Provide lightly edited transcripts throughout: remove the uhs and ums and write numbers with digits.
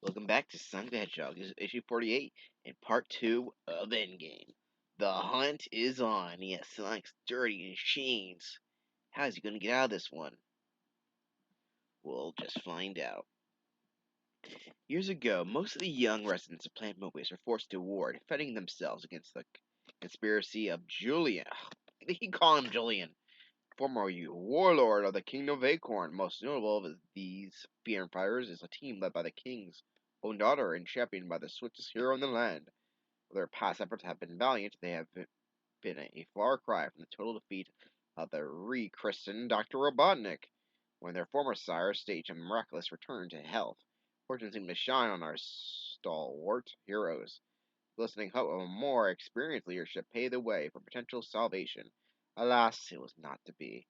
Welcome back to Sonic the Hedgehog. This is issue 48 and part 2 of Endgame. The hunt is on. Yes, Sonic's dirty machines. How's he gonna get out of this one? We'll just find out. Years ago, most of the young residents of Planet Mobius were forced to war, defending themselves against the conspiracy of Julian. He call him Julian, former warlord of the Kingdom of Acorn. Most notable of these freedom fighters is a team led by the King's own daughter and championed by the swiftest hero in the land. While their past efforts have been valiant, they have been a far cry from the total defeat of the rechristened Dr. Robotnik. When their former sire staged a miraculous return to health, fortune seemed to shine on our stalwart heroes. Glistening hope of a more experienced leadership paved the way for potential salvation. Alas, it was not to be.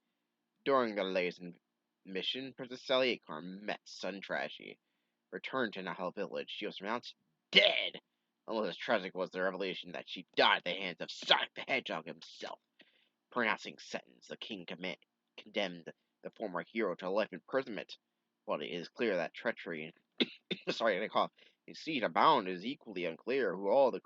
During the latest mission, Princess Sally Acorn met sudden tragedy. Returned to Nahel Village, she was pronounced dead. Almost as tragic was the revelation that she died at the hands of Sonic the Hedgehog himself. Pronouncing sentence, the king condemned the former hero to life imprisonment. While it is clear that treachery sorry, I cough, deceit abound, it is equally unclear who all the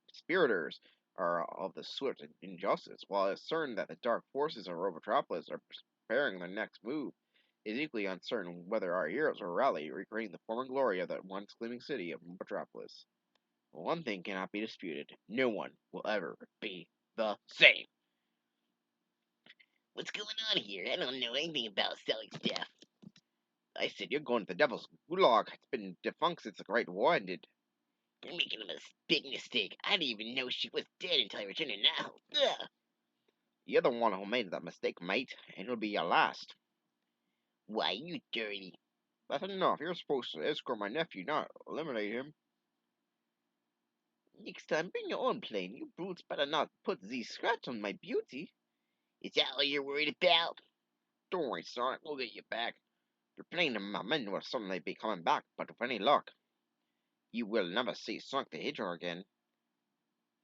conspirators are of the swift injustice. While it is certain that the dark forces of Robotropolis are preparing their next move, it is equally uncertain whether our heroes will rally, recreating the former glory of that once gleaming city of Robotropolis. One thing cannot be disputed: no one will ever be the same. What's going on here? I don't know anything about selling stuff. I said you're going to the devil's gulag. It's been defunct since the Great War ended. You're making a big mistake. I didn't even know she was dead until I returned to now. Ugh. You're the one who made that mistake, mate, and it'll be your last. Why, you dirty. That's enough. You're supposed to escort my nephew, not eliminate him. Next time, bring your own plane. You brutes better not put these scratch on my beauty. Is that all you're worried about? Don't worry, Sonic. We'll get you back. Your plane and my men will certainly be coming back, but with any luck, you will never see Sonic the Hedgehog again.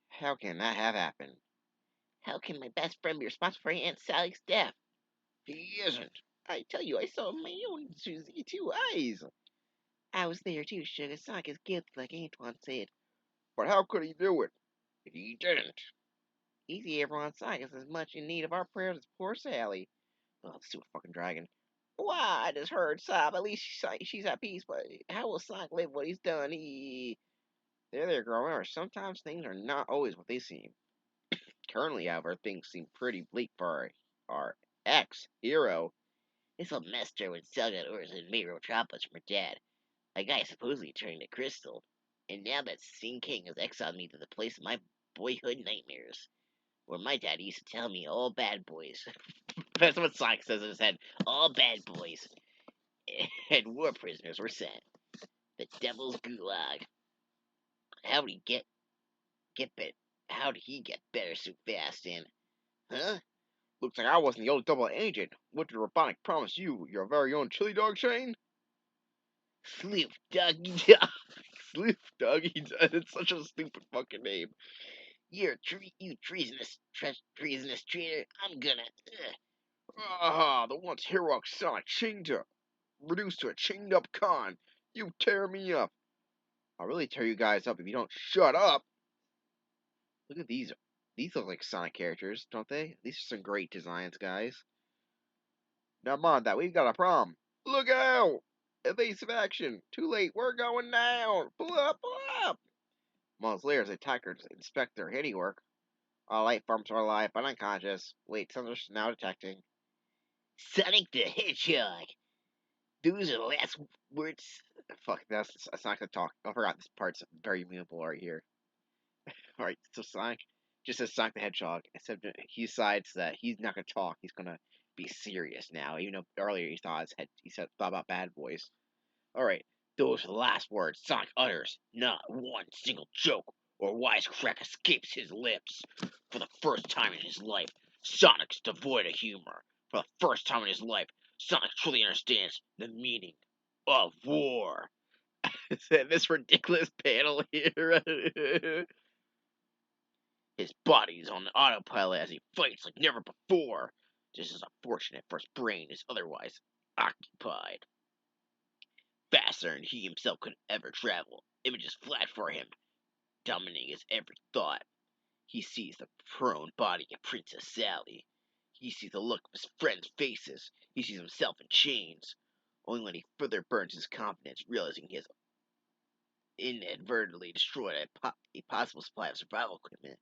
How can that have happened? How can my best friend be responsible for Aunt Sally's death? He isn't. I tell you, I saw my own two eyes. I was there too, Sugar. Sonic is guilty, like Antoine said. But how could he do it? He didn't. Easy, everyone. Sonic is as much in need of our prayers as poor Sally. Oh, stupid fucking dragon. Why, I just heard sob. At least she's at peace, but how will Sonic live what he's done? There, girl. Remember, sometimes things are not always what they seem. Currently, however, things seem pretty bleak for our ex-hero. This whole mess started when Sal got orders and made Metropolis from her dad. A guy supposedly turned to Crystal. And now that Sing King has exiled me to the place of my boyhood nightmares, where my dad used to tell me all bad boys. That's what Sonic says in his head. All bad boys and war prisoners were sent. The Devil's Gulag. How did he get better? How did he get better so fast? And huh? Looks like I wasn't the old double agent. What did Robotnik promise you? Your very own chili dog chain? Sleuth Doggy Dog. Sleuth Doggy Dog. It's such a stupid fucking name. You treasonous traitor. I'm gonna. Ah, the once heroic Sonic chained up, reduced to a chained up con. You tear me up. I'll really tear you guys up if you don't shut up. Look at these. These look like Sonic characters, don't they? These are some great designs, guys. Now, mind that, we've got a problem. Look out! Evasive action. Too late. We're going down. Pull up, pull up. Mausoleers attackers inspect their handiwork. All light forms are alive but unconscious. Wait, sensors now detecting. Sonic the Hedgehog. Those are the last words. Fuck, that's not gonna talk. I forgot this part's very mutable right here. Alright, so Sonic just says Sonic the Hedgehog, except he decides that he's not gonna talk. He's gonna be serious now. Even though earlier he thought about bad boys. Alright, those are the last words Sonic utters. Not one single joke or wisecrack escapes his lips. For the first time in his life, Sonic's devoid of humor. For the first time in his life, Sonic truly understands the meaning of war. This ridiculous panel here. His body's on autopilot as he fights like never before. This is unfortunate for his brain is otherwise occupied. faster than he himself could ever travel. Images flash for him, dominating his every thought. He sees the prone body of Princess Sally. He sees the look of his friends' faces. He sees himself in chains. Only when he further burns his confidence, realizing he has inadvertently destroyed a possible supply of survival equipment,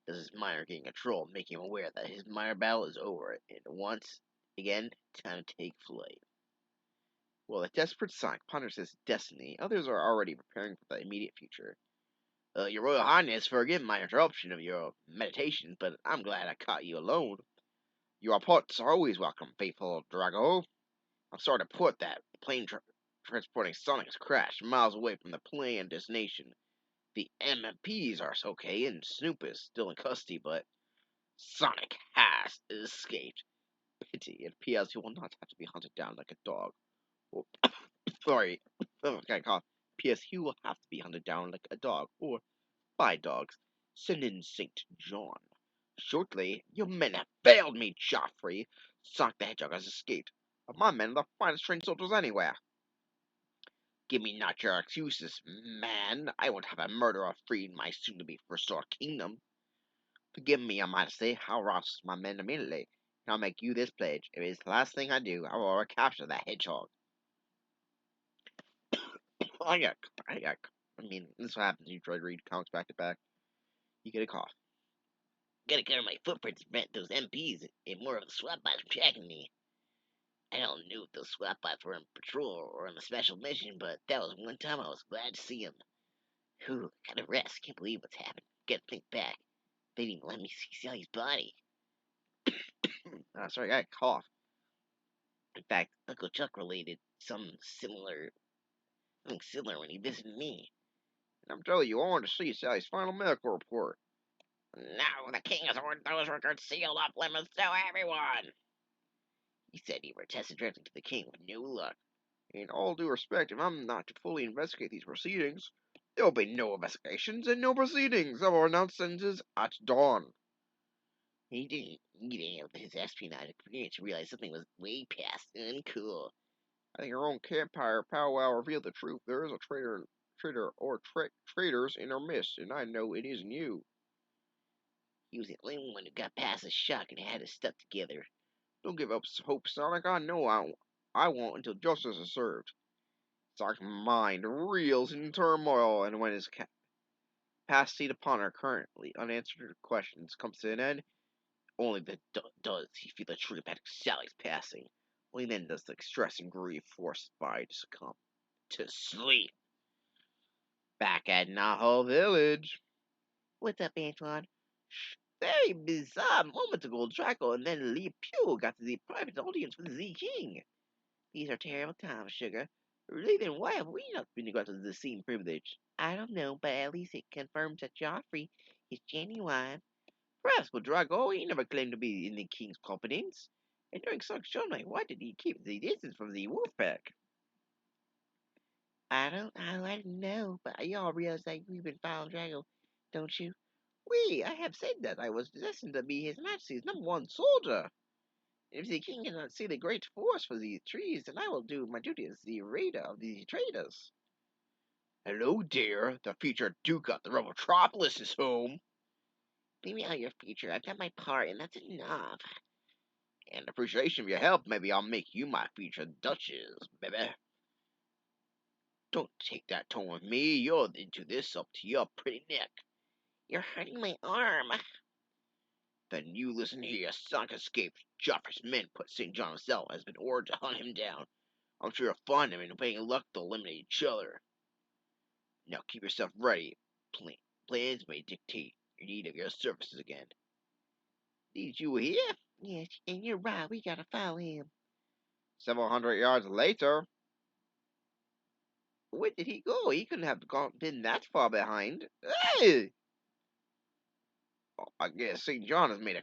does his mind regain control, making him aware that his minor battle is over, and once again, time to take flight. While the desperate Sonic ponders his destiny, others are already preparing for the immediate future. Your Royal Highness, forgive my interruption of your meditation, but I'm glad I caught you alone. Your reports are always welcome, faithful Drago. I'm sorry to report that the plane transporting Sonic has crashed miles away from the planned destination. The MMPs are okay, and Snoop is still in custody, but Sonic has escaped. Pity, it appears he will not have to be hunted down like a dog. Or, sorry, okay, cough. P.S. He will have to be hunted down like a dog, or by dogs. Send in St. John. Shortly, your men have failed me, Joffrey. Sonic the Hedgehog has escaped. But my men are the finest trained soldiers anywhere. Give me not your excuses, man. I won't have a murderer free in my soon-to-be restored kingdom. Forgive me, I might say. I'll rouse my men immediately, and I'll make you this pledge. If it's the last thing I do, I will recapture that hedgehog. I got, I got, I mean, this is what happens when you try to read comics back to back. You get a cough. Gotta cover my footprints to prevent those MPs and more of the SWAT bots from tracking me. I don't know if those SWAT bots were on patrol or on a special mission, but that was one time I was glad to see them. Whew, gotta rest. Can't believe what's happened. Gotta think back. They didn't even let me see Sally's body. Sorry, I got a cough. In fact, Uncle Chuck related something similar when he visited me. And I'm telling you, I want to see Sally's final medical report. No, the king has ordered those records sealed off limits to everyone. He said he were tested directly to the king with no luck. In all due respect, if I'm not to fully investigate these proceedings, there will be no investigations and no proceedings. I will announce sentences at dawn. He didn't need any of his espionage experience to realize something was way past uncool. I think your own campfire powwow revealed the truth. There is a traitors in our midst, and I know it isn't you. He was the only one who got past the shock and had his stuff together. Don't give up hope, Sonic. I won't until justice is served. Sonic's mind reels in turmoil, and when his capacity to ponder currently unanswered questions comes to an end, only then does he feel the true impact of Sally's passing. Only then does the stress and grief force his body to succumb to sleep. Back at Naho Village. What's up, Antoine? Very bizarre moments ago, Draco and then Lee Pugh got the private audience with the King. These are terrible times, Sugar. Really, then why have we not been granted the same privilege? I don't know, but at least it confirms that Joffrey is genuine. Perhaps with Drago, he never claimed to be in the king's confidence. And during such journey, why did he keep the distance from the wolf pack? I don't know, but you all realize that we've been following Drago, don't you? I have said that I was destined to be His Majesty's #1 soldier. If the king cannot see the great force for these trees, then I will do my duty as the raider of the traders. Hello, dear. The future Duke of the Robotropolis is home. Leave me out of your future. I've done my part, and that's enough. In appreciation of your help, maybe I'll make you my future Duchess, baby. Don't take that tone with me. You're into this up to your pretty neck. You're hurting my arm. Then you listen here. Sonic escaped. Joffrey's men put St. John himself has been ordered to hunt him down. I'm sure you'll find him, and if any luck, they'll eliminate each other. Now keep yourself ready. Plans may dictate your need of your services again. Did you hear? Yes, and you're right. We gotta follow him. Several hundred yards later. Where did he go? He couldn't have been that far behind. Hey! Oh, I guess St. John has made a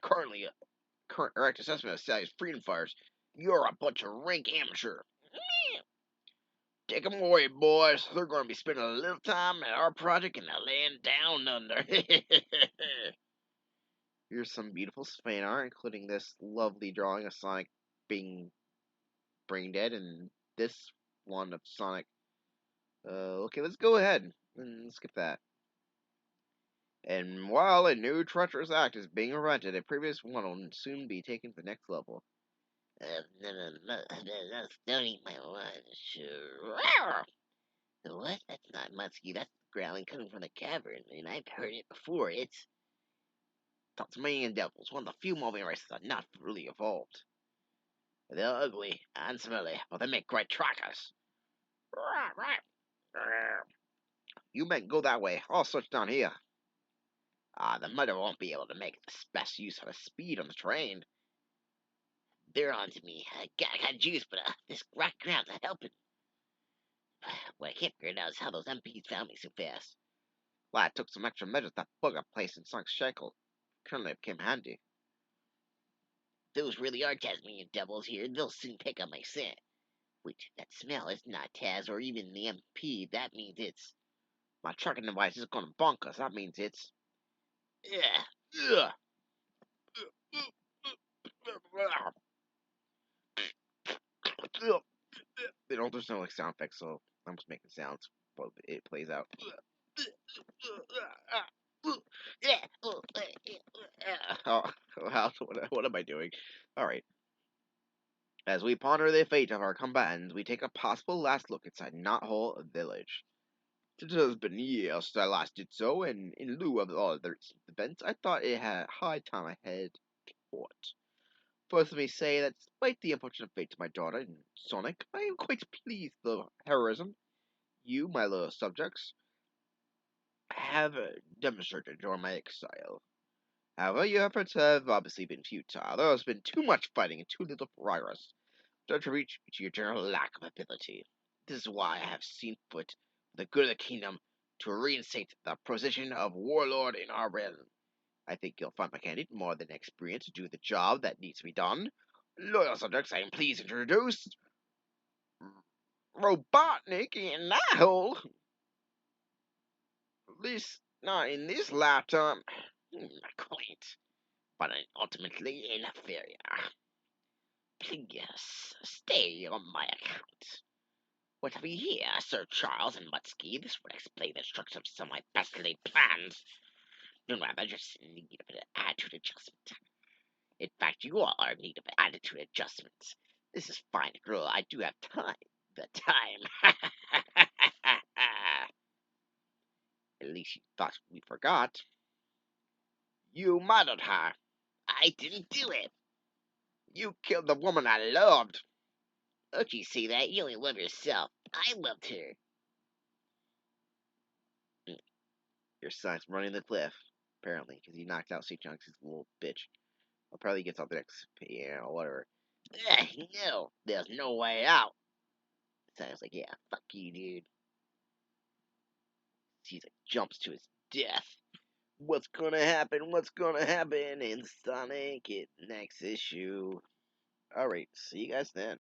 correct assessment of Sally's freedom fires. You're a bunch of rank amateur. Take 'em away, boys. They're going to be spending a little time at our project in the land down under. Here's some beautiful fan art, including this lovely drawing of Sonic being brain dead, and this one of Sonic. Okay, let's go ahead and skip that. And while a new treacherous act is being invented, a previous one will soon be taken to the next level. Don't eat my lunch. What? That's not musky. That's growling coming from the cavern, and I've heard it before. It's Tasmanian devils, one of the few moving races that are not fully evolved. They're ugly and smelly, but they make great trackers. You men go that way. I'll search down here. The mother won't be able to make the best use of the speed on the train. They're on to me. I got juice, but this rock ground's not helping. What I can't figure out is how those MPs found me so fast. Well, I took some extra measures that bug up place in Sonic's shackle. Currently it came handy. Those really are Tasmanian devils here. They'll soon pick up my scent. Wait, that smell is not Taz or even the MP. That means it's... My tracking device is gonna bonk us. That means it's... Ugh. They don't, there's no like sound effects, so I'm just making sounds, but it plays out. Oh, what am I doing? Alright. As we ponder the fate of our combatants, we take a possible last look inside Knothole Village. It has been years since I last did so, and in lieu of all other events, I thought it had high time I headed port. First, let me say that despite the unfortunate fate of my daughter and Sonic, I am quite pleased with the heroism you, my little subjects, have demonstrated during my exile. However, your efforts have obviously been futile. There has been too much fighting and too little progress to attribute to your general lack of ability. This is why I have seen fit, for the good of the kingdom, to reinstate the position of warlord in our realm. I think you'll find my candidate more than experienced to do the job that needs to be done. Loyal subjects, I am pleased to introduce Robotnik in Nihil. At least not in this lifetime. Quaint, but ultimately inferior. Please, stay on my account. What have we here, Sir Charles and Mutsky? This would explain the structure of some of my best laid plans. No, rather just in need of an attitude adjustment. In fact, you all are in need of an attitude adjustment. This is fine, girl. I do have time. The time. At least you thought we forgot. You murdered her. I didn't do it. You killed the woman I loved. Don't you see that? You only love yourself. I loved her. Your son's running the cliff, apparently, because he knocked out St. John's little bitch. I'll probably get something next, yeah, or whatever. No, there's no way out. So I was like, yeah, fuck you, dude. He like, jumps to his death. What's gonna happen? What's gonna happen in Sonic? Next issue. Alright, see you guys then.